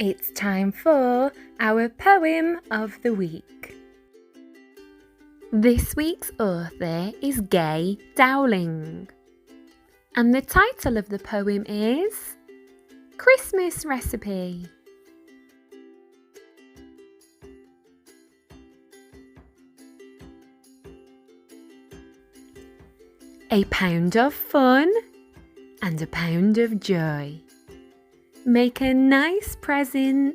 It's time for our poem of the week. This week's author is Gay Dowling, and the title of the poem is Christmas Recipe. A pound of fun and a pound of joy. Make a nice present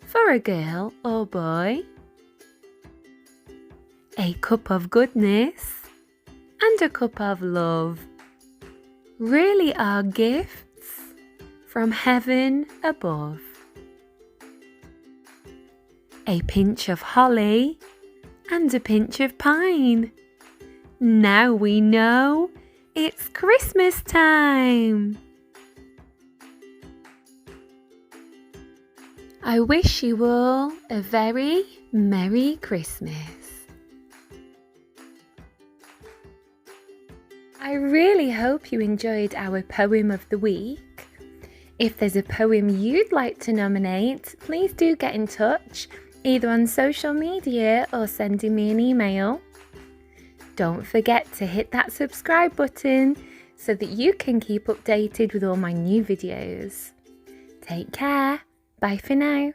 for a girl or boy. A cup of goodness and a cup of love really are gifts from heaven above. A pinch of holly and a pinch of pine. Now we know it's Christmas time. I wish you all a very Merry Christmas. I really hope you enjoyed our poem of the week. If there's a poem you'd like to nominate, please do get in touch, either on social media or sending me an email. Don't forget to hit that subscribe button so that you can keep updated with all my new videos. Take care. Bye for now.